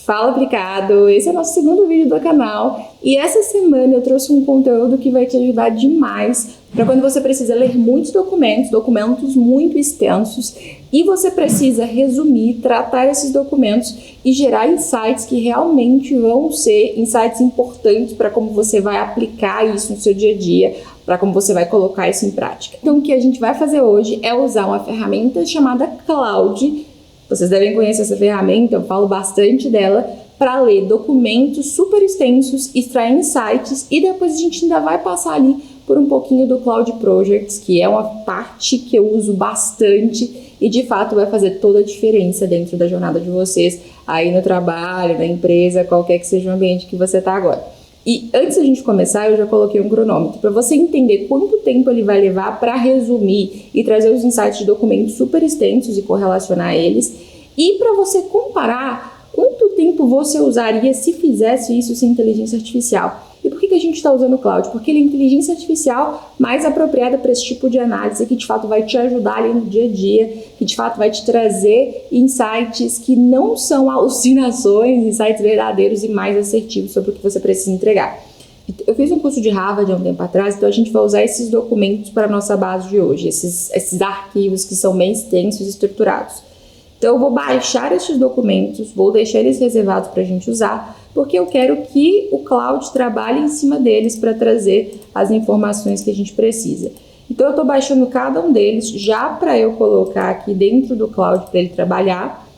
Fala Aplicado, esse é o nosso segundo vídeo do canal e essa semana eu trouxe um conteúdo que vai te ajudar demais para quando você precisa ler muitos documentos muito extensos e você precisa resumir, tratar esses documentos e gerar insights que realmente vão ser insights importantes para como você vai aplicar isso no seu dia a dia, para como você vai colocar isso em prática. Então o que a gente vai fazer hoje é usar uma ferramenta chamada Claude. Vocês devem conhecer essa ferramenta, eu falo bastante dela, para ler documentos super extensos, extrair insights e depois a gente ainda vai passar ali por um pouquinho do Cloud Projects, que é uma parte que eu uso bastante e de fato vai fazer toda a diferença dentro da jornada de vocês, aí no trabalho, na empresa, qualquer que seja o ambiente que você está agora. E antes da gente começar, eu já coloquei um cronômetro para você entender quanto tempo ele vai levar para resumir e trazer os insights de documentos super extensos e correlacionar eles. E para você comparar quanto tempo você usaria se fizesse isso sem inteligência artificial. E por que a gente está usando o Cloud? Porque ele é a inteligência artificial mais apropriada para esse tipo de análise que de fato vai te ajudar ali no dia a dia, que de fato vai te trazer insights que não são alucinações, insights verdadeiros e mais assertivos sobre o que você precisa entregar. Eu fiz um curso de Harvard há um tempo atrás, então a gente vai usar esses documentos para a nossa base de hoje, esses arquivos que são bem extensos e estruturados. Então eu vou baixar esses documentos, vou deixar eles reservados para a gente usar, porque eu quero que o Cloud trabalhe em cima deles para trazer as informações que a gente precisa. Então eu estou baixando cada um deles já para eu colocar aqui dentro do Cloud para ele trabalhar.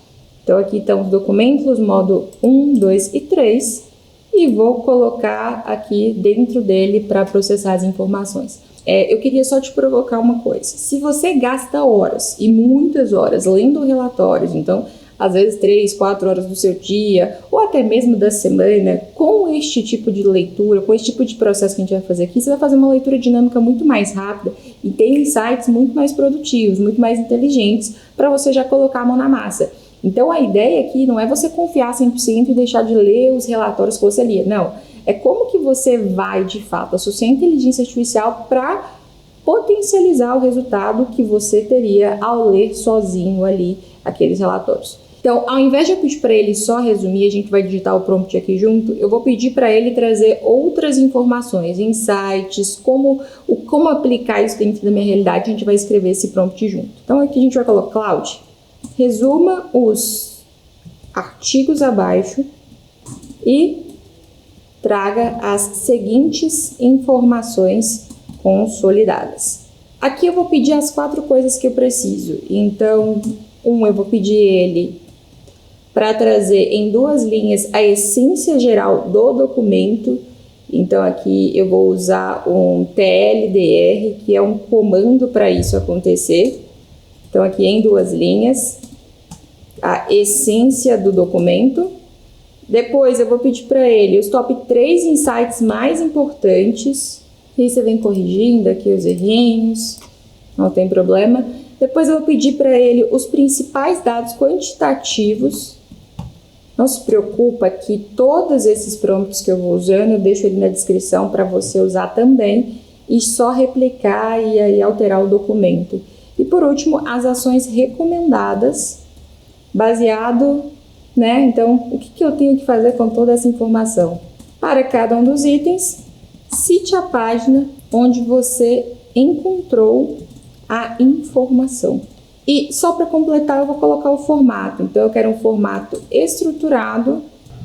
Então aqui estão os documentos, modo 1, 2 e 3, e vou colocar aqui dentro dele para processar as informações. Eu queria só te provocar uma coisa. Se você gasta horas e muitas horas lendo relatórios, então às vezes 3, 4 horas do seu dia ou até mesmo da semana com este tipo de leitura, com este tipo de processo que a gente vai fazer aqui, você vai fazer uma leitura dinâmica muito mais rápida e ter insights muito mais produtivos, muito mais inteligentes para você já colocar a mão na massa. Então a ideia aqui não é você confiar 100% e deixar de ler os relatórios que você lia, não. É como que você vai, de fato, associar a inteligência artificial para potencializar o resultado que você teria ao ler sozinho ali aqueles relatórios. Então, ao invés de eu pedir para ele só resumir, a gente vai digitar o prompt aqui junto, eu vou pedir para ele trazer outras informações, insights, como aplicar isso dentro da minha realidade, a gente vai escrever esse prompt junto. Então, aqui a gente vai colocar Cloud, resuma os artigos abaixo e traga as seguintes informações consolidadas. Aqui eu vou pedir as 4 coisas que eu preciso. Então, eu vou pedir ele para trazer em 2 linhas a essência geral do documento. Então, aqui eu vou usar um TLDR, que é um comando para isso acontecer. Então, aqui em 2 linhas, a essência do documento. Depois eu vou pedir para ele os top 3 insights mais importantes. E aí você vem corrigindo aqui os errinhos, não tem problema. Depois eu vou pedir para ele os principais dados quantitativos. Não se preocupa que todos esses prompts que eu vou usando, eu deixo ele na descrição para você usar também e só replicar e aí alterar o documento. E por último, as ações recomendadas, baseado, então, o que eu tenho que fazer com toda essa informação? Para cada um dos itens, cite a página onde você encontrou a informação. E só para completar, eu vou colocar o formato. Então, eu quero um formato estruturado,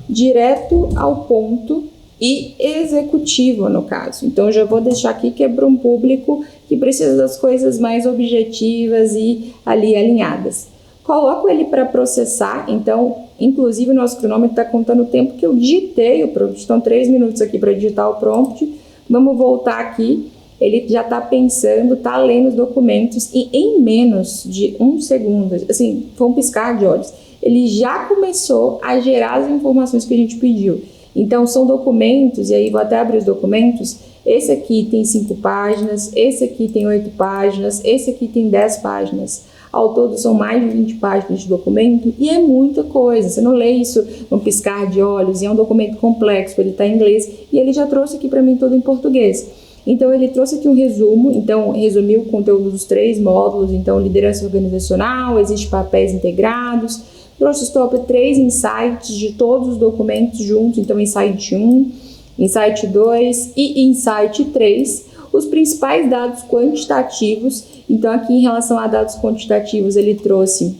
direto ao ponto e executivo, no caso. Então, eu já vou deixar aqui que é para um público que precisa das coisas mais objetivas e ali alinhadas. Coloco ele para processar, então, inclusive o nosso cronômetro está contando o tempo que eu digitei o prompt. Estão 3 minutos aqui para digitar o prompt. Vamos voltar aqui. Ele já está pensando, está lendo os documentos e em menos de 1 segundo, assim, foi um piscar de olhos, ele já começou a gerar as informações que a gente pediu. Então, são documentos, e aí vou até abrir os documentos. Esse aqui tem 5 páginas, esse aqui tem 8 páginas, esse aqui tem 10 páginas. Ao todo são mais de 20 páginas de documento e é muita coisa. Você não lê isso num piscar de olhos, e é um documento complexo, ele está em inglês e ele já trouxe aqui para mim todo em português. Então ele trouxe aqui um resumo, então resumiu o conteúdo dos 3 módulos, então liderança organizacional, existem papéis integrados, trouxe os top 3 insights de todos os documentos juntos, então Insight 1, Insight 2 e Insight 3, os principais dados quantitativos. Então aqui em relação a dados quantitativos ele trouxe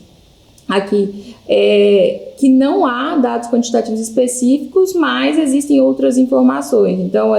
aqui que não há dados quantitativos específicos, mas existem outras informações. Então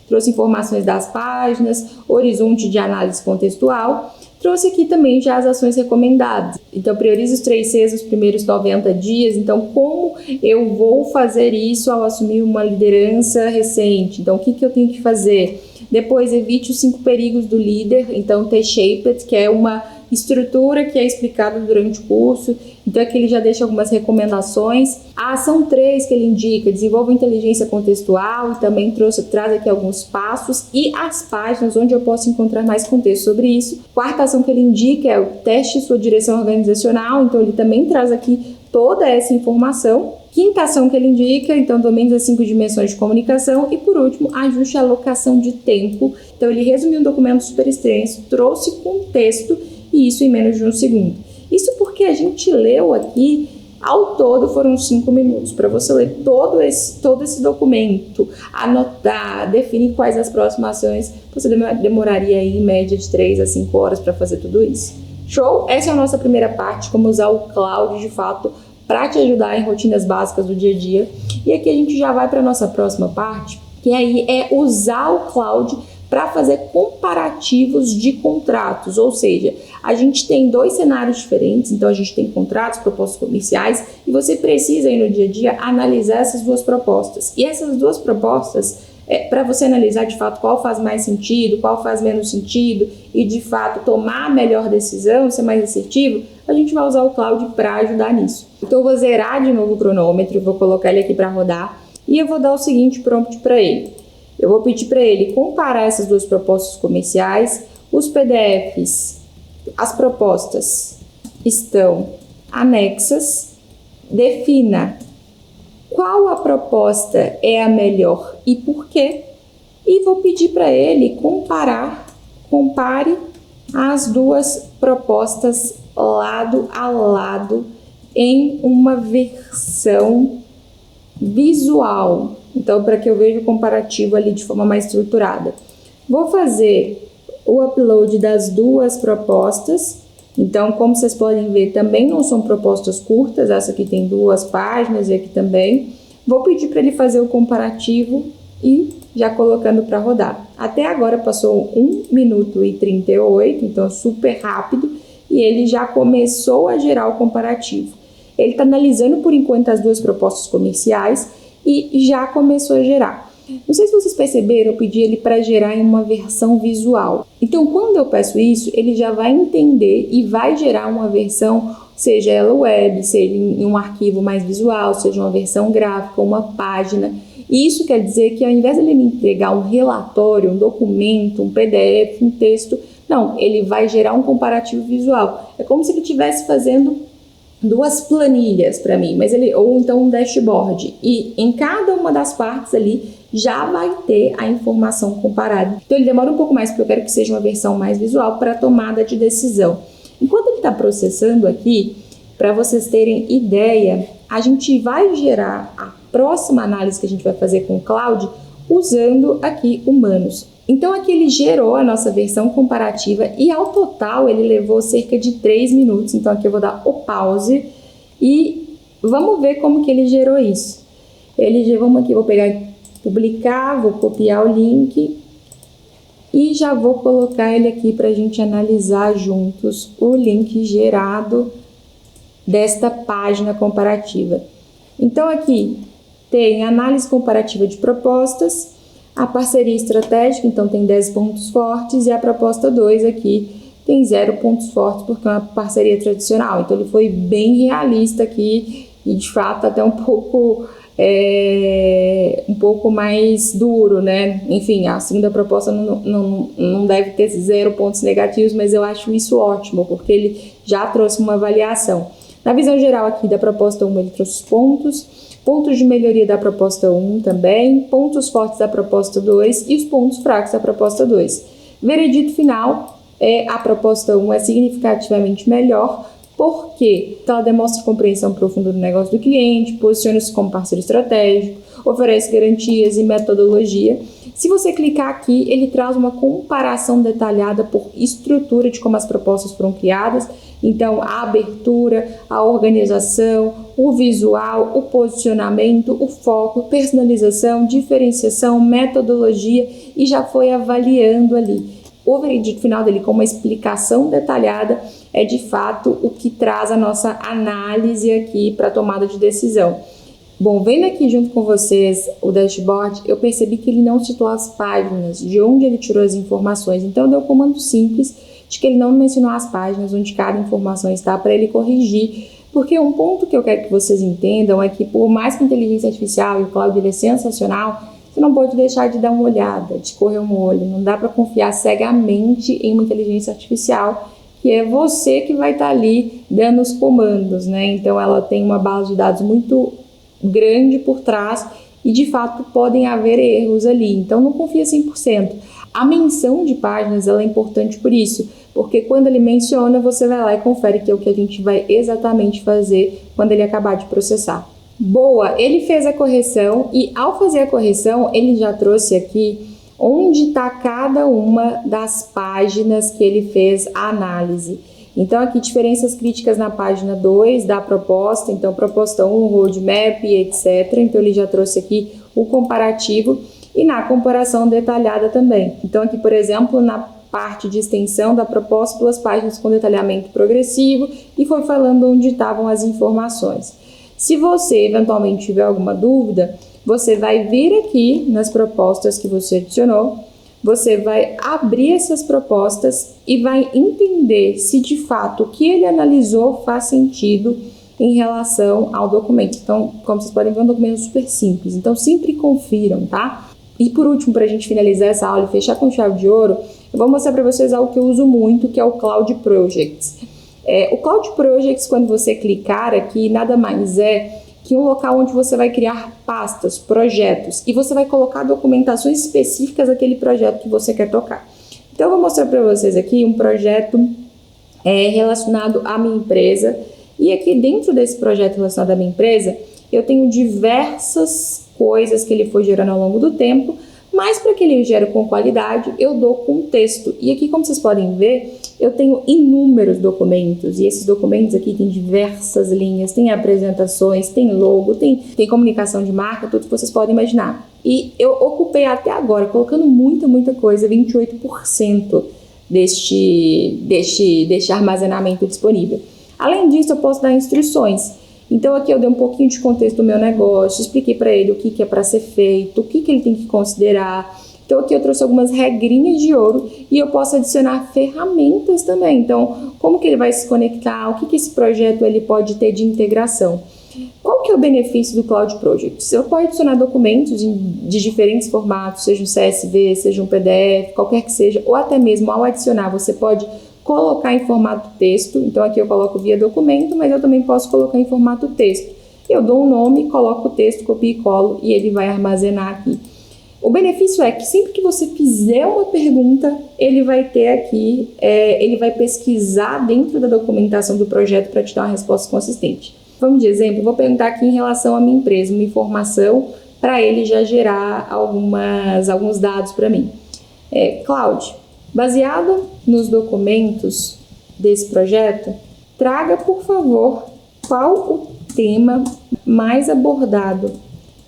trouxe informações das páginas, horizonte de análise contextual. Trouxe aqui também já as ações recomendadas. Então, priorize os 3 Cs nos primeiros 90 dias. Então, como eu vou fazer isso ao assumir uma liderança recente? Então, o que eu tenho que fazer? Depois, evite os 5 perigos do líder. Então, T-Shaped, que é uma estrutura que é explicada durante o curso. Então, aqui ele já deixa algumas recomendações. A ação 3 que ele indica, desenvolva inteligência contextual, e também traz aqui alguns passos e as páginas onde eu posso encontrar mais contexto sobre isso. Quarta ação que ele indica é o teste sua direção organizacional, então ele também traz aqui toda essa informação. Quinta ação que ele indica, então, domine as 5 dimensões de comunicação. E, por último, ajuste a alocação de tempo. Então, ele resumiu um documento super extenso, trouxe contexto, e isso em menos de 1 segundo. Isso porque a gente leu aqui, ao todo foram 5 minutos. Para você ler todo esse documento, anotar, definir quais as próximas ações, você demoraria aí, em média de 3 a 5 horas para fazer tudo isso. Show? Essa é a nossa primeira parte, como usar o Cloud de fato para te ajudar em rotinas básicas do dia a dia. E aqui a gente já vai para a nossa próxima parte, que aí é usar o Cloud para fazer comparativos de contratos, ou seja, a gente tem 2 cenários diferentes, então a gente tem contratos, propostas comerciais, e você precisa aí no dia a dia analisar essas 2 propostas. E essas 2 propostas, para você analisar de fato qual faz mais sentido, qual faz menos sentido, e de fato tomar a melhor decisão, ser mais assertivo, a gente vai usar o Cloud para ajudar nisso. Então eu vou zerar de novo o cronômetro, vou colocar ele aqui para rodar, e eu vou dar o seguinte prompt para ele. Eu vou pedir para ele comparar essas 2 propostas comerciais, os PDFs, as propostas estão anexas, defina qual a proposta é a melhor e por quê, e vou pedir para ele compare as 2 propostas lado a lado em uma versão visual. Então, para que eu veja o comparativo ali de forma mais estruturada. Vou fazer o upload das 2 propostas. Então, como vocês podem ver, também não são propostas curtas. Essa aqui tem 2 páginas e aqui também. Vou pedir para ele fazer o comparativo e já colocando para rodar. Até agora passou 1 minuto e 38, então super rápido. E ele já começou a gerar o comparativo. Ele está analisando por enquanto as 2 propostas comerciais e já começou a gerar. Não sei se vocês perceberam, eu pedi ele para gerar em uma versão visual. Então, quando eu peço isso, ele já vai entender e vai gerar uma versão, seja ela web, seja em um arquivo mais visual, seja uma versão gráfica, uma página. E isso quer dizer que ao invés de ele me entregar um relatório, um documento, um PDF, um texto, não, ele vai gerar um comparativo visual. É como se ele estivesse fazendo 2 planilhas para mim, ou então um dashboard, e em cada uma das partes ali já vai ter a informação comparada. Então ele demora um pouco mais, porque eu quero que seja uma versão mais visual para tomada de decisão. Enquanto ele está processando aqui, para vocês terem ideia, a gente vai gerar a próxima análise que a gente vai fazer com o Cloud usando aqui humanos. Então aqui ele gerou a nossa versão comparativa e ao total ele levou cerca de 3 minutos. Então aqui eu vou dar o pause e vamos ver como que ele gerou isso. Vamos aqui, vou pegar publicar, vou copiar o link e já vou colocar ele aqui para a gente analisar juntos o link gerado desta página comparativa. Então aqui tem análise comparativa de propostas, a parceria estratégica, então tem 10 pontos fortes, e a proposta 2 aqui tem 0 pontos fortes, porque é uma parceria tradicional. Então ele foi bem realista aqui e de fato até um pouco mais duro, né? Enfim, a segunda proposta não deve ter 0 pontos negativos, mas eu acho isso ótimo, porque ele já trouxe uma avaliação. Na visão geral aqui da proposta 1, ele trouxe os pontos de melhoria da proposta 1 também, pontos fortes da proposta 2 e os pontos fracos da proposta 2. Veredito final, a proposta 1 é significativamente melhor, Por quê? Então, ela demonstra compreensão profunda do negócio do cliente, posiciona-se como parceiro estratégico, oferece garantias e metodologia. Se você clicar aqui, ele traz uma comparação detalhada por estrutura de como as propostas foram criadas. Então, a abertura, a organização, o visual, o posicionamento, o foco, personalização, diferenciação, metodologia, e já foi avaliando ali. O veredito final dele, com uma explicação detalhada, é de fato o que traz a nossa análise aqui para a tomada de decisão. Bom, vendo aqui junto com vocês o dashboard, eu percebi que ele não citou as páginas, de onde ele tirou as informações. Então, deu um comando simples de que ele não mencionou as páginas onde cada informação está para ele corrigir. Porque um ponto que eu quero que vocês entendam é que, por mais que a inteligência artificial e o cloud ele é sensacional, você não pode deixar de dar uma olhada, de correr um olho. Não dá para confiar cegamente em uma inteligência artificial, que é você que vai estar ali dando os comandos, né? Então, ela tem uma base de dados muito grande por trás e, de fato, podem haver erros ali. Então, não confia 100%. A menção de páginas ela é importante por isso, porque quando ele menciona, você vai lá e confere que é o que a gente vai exatamente fazer quando ele acabar de processar. Boa, ele fez a correção e, ao fazer a correção, ele já trouxe aqui onde está cada uma das páginas que ele fez a análise. Então, aqui, diferenças críticas na página 2 da proposta, então, proposta 1, roadmap, etc. Então, ele já trouxe aqui o comparativo e na comparação detalhada também. Então, aqui, por exemplo, na parte de extensão da proposta, 2 páginas com detalhamento progressivo e foi falando onde estavam as informações. Se você eventualmente tiver alguma dúvida, você vai vir aqui nas propostas que você adicionou, você vai abrir essas propostas e vai entender se de fato o que ele analisou faz sentido em relação ao documento. Então, como vocês podem ver, é um documento super simples. Então, sempre confiram, tá? E por último, para a gente finalizar essa aula e fechar com chave de ouro, eu vou mostrar para vocês algo que eu uso muito, que é o Cloud Projects. O Cloud Projects, quando você clicar aqui, nada mais é que um local onde você vai criar pastas, projetos, e você vai colocar documentações específicas daquele projeto que você quer tocar. Então, eu vou mostrar para vocês aqui um projeto relacionado à minha empresa, e aqui dentro desse projeto relacionado à minha empresa, eu tenho diversas coisas que ele foi gerando ao longo do tempo, mas para que ele gere com qualidade, eu dou contexto. E aqui, como vocês podem ver, eu tenho inúmeros documentos, e esses documentos aqui têm diversas linhas, tem apresentações, tem logo, tem comunicação de marca, tudo que vocês podem imaginar. E eu ocupei até agora, colocando muita coisa, 28% deste armazenamento disponível. Além disso, eu posso dar instruções. Então, aqui eu dei um pouquinho de contexto do meu negócio, expliquei para ele o que é para ser feito, o que ele tem que considerar. Então, aqui eu trouxe algumas regrinhas de ouro e eu posso adicionar ferramentas também. Então, como que ele vai se conectar, o que esse projeto ele pode ter de integração. Qual que é o benefício do Cloud Project? Você pode adicionar documentos de diferentes formatos, seja um CSV, seja um PDF, qualquer que seja, ou até mesmo ao adicionar, você pode colocar em formato texto. Então, aqui eu coloco via documento, mas eu também posso colocar em formato texto. Eu dou um nome, coloco o texto, copio e colo e ele vai armazenar aqui. O benefício é que sempre que você fizer uma pergunta, ele vai ter aqui, ele vai pesquisar dentro da documentação do projeto para te dar uma resposta consistente. Vamos de exemplo, eu vou perguntar aqui em relação à minha empresa, uma informação para ele já gerar alguns dados para mim. Cláudio, baseado nos documentos desse projeto, traga, por favor, qual o tema mais abordado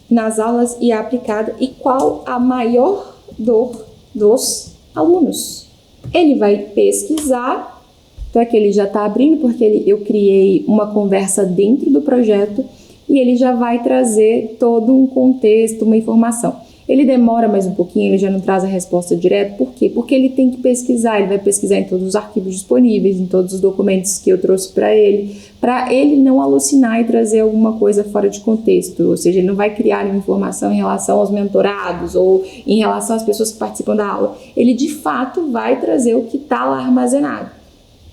nas aulas e aplicado e qual a maior dor dos alunos. Ele vai pesquisar, então aqui ele já está abrindo porque eu criei uma conversa dentro do projeto e ele já vai trazer todo um contexto, uma informação. Ele demora mais um pouquinho, ele já não traz a resposta direto. Por quê? Porque ele tem que pesquisar, ele vai pesquisar em todos os arquivos disponíveis, em todos os documentos que eu trouxe para ele não alucinar e trazer alguma coisa fora de contexto. Ou seja, ele não vai criar nenhuma informação em relação aos mentorados ou em relação às pessoas que participam da aula. Ele, de fato, vai trazer o que está lá armazenado.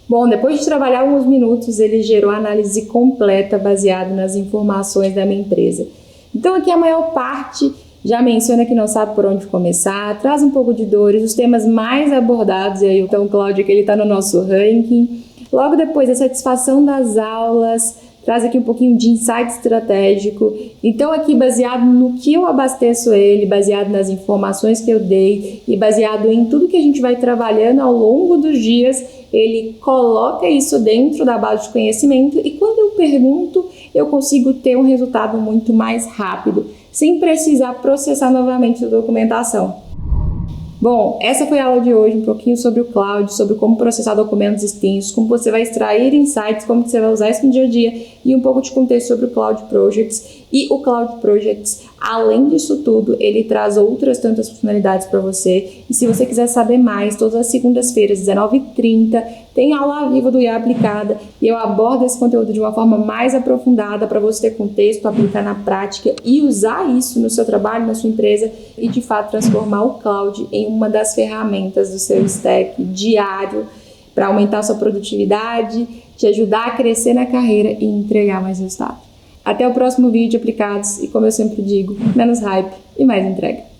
Bom, depois de trabalhar alguns minutos, ele gerou a análise completa baseada nas informações da minha empresa. Então, aqui a maior parte já menciona que não sabe por onde começar, traz um pouco de dores, os temas mais abordados, e aí então o Cláudio que ele está no nosso ranking, Logo depois, a satisfação das aulas, traz aqui um pouquinho de insight estratégico. Então aqui, baseado no que eu abasteço ele, baseado nas informações que eu dei e baseado em tudo que a gente vai trabalhando ao longo dos dias, ele coloca isso dentro da base de conhecimento e quando eu pergunto, eu consigo ter um resultado muito mais rápido, sem precisar processar novamente a documentação. Bom, essa foi a aula de hoje, um pouquinho sobre o Cloud, sobre como processar documentos extensos, como você vai extrair insights, como você vai usar isso no dia a dia e um pouco de contexto sobre o Cloud Projects. E o Cloud Projects, além disso tudo, ele traz outras tantas funcionalidades para você. E se você quiser saber mais, todas as segundas-feiras, 19h30, tem aula ao vivo do IA Aplicada e eu abordo esse conteúdo de uma forma mais aprofundada para você ter contexto, aplicar na prática e usar isso no seu trabalho, na sua empresa e de fato transformar o Cloud em uma das ferramentas do seu stack diário para aumentar sua produtividade, te ajudar a crescer na carreira e entregar mais resultado. Até o próximo vídeo de Aplicados e como eu sempre digo, menos hype e mais entrega.